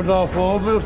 een dag voorbeeld.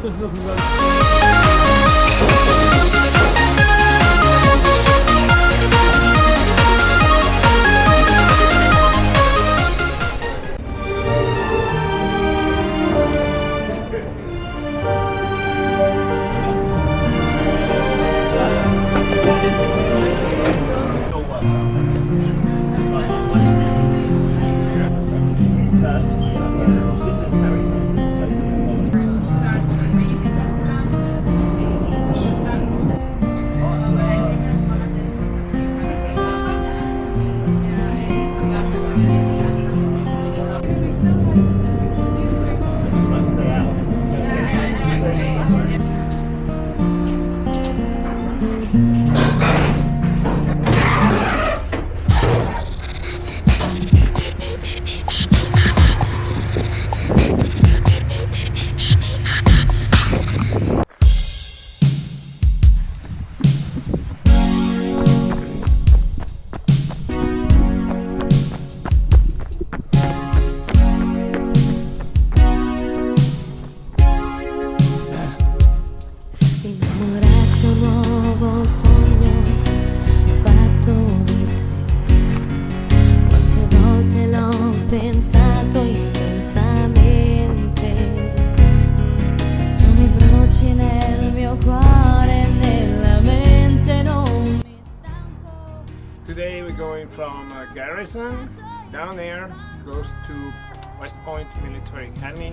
Today we're going from Garrison, down there, close to West Point Military Academy,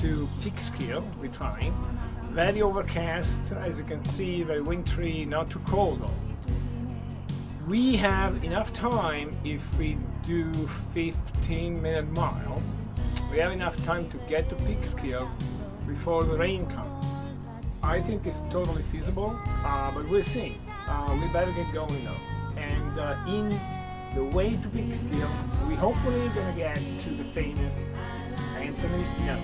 to Peekskill. We're trying. Very overcast, as you can see, very wintry, not too cold though. We have enough time if we do 15-minute miles. We have enough time to get to Peekskill before the rain comes. I think it's totally feasible, but we'll see. We better get going now. And in the way to Peekskill, we hopefully gonna get to the famous Anthony's Nose.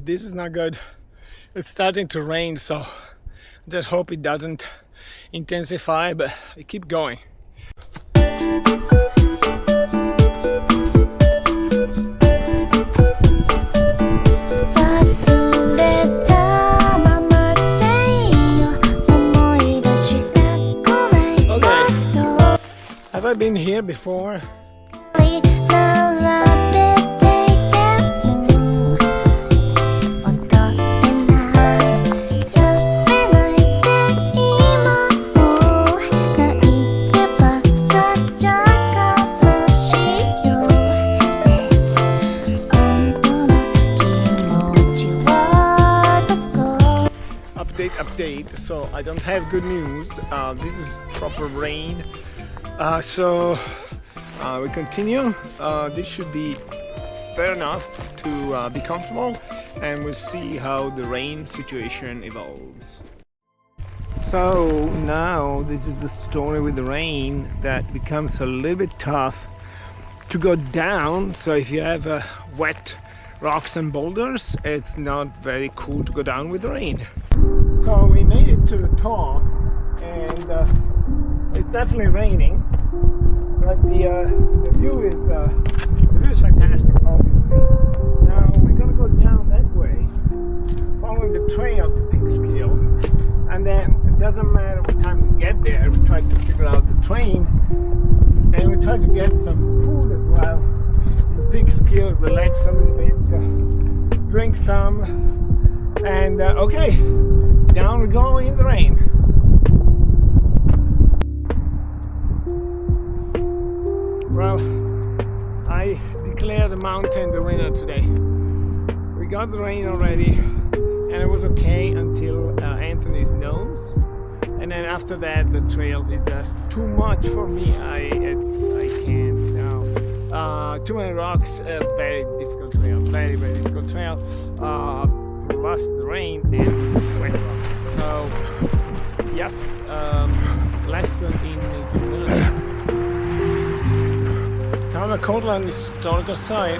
This is not good. It's starting to rain, so I just hope it doesn't intensify, but I keep going. Okay. Have I been here before? Update, so I don't have good news. This is proper rain, so we continue. This should be fair enough to be comfortable, and we'll see how the rain situation evolves. So now this is the story with the rain, that becomes a little bit tough to go down. So if you have wet rocks and boulders, it's not very cool to go down with the rain. So we made it to the top, and it's definitely raining, but the view is fantastic, obviously. Now we're gonna go down that way, following the trail to Peekskill, and then it doesn't matter what time we get there. We try to figure out the train, and we try to get some food as well. The Peekskill, relax a little bit, drink some, and okay. Down we go in the rain. Well, I declare the mountain the winner today. We got the rain already, and it was okay until Anthony's Nose, and then after that the trail is just too much for me. I can't now. Too many rocks, very difficult trail, very difficult trail. Plus the rain and wet rocks. So yes, lesson in humility. on the Cortland Historical Site.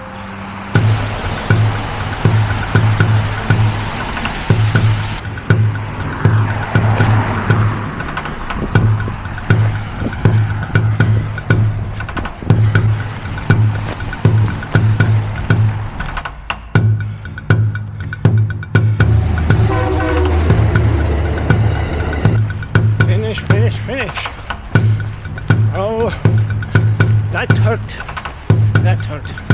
Finish. Oh, that hurt.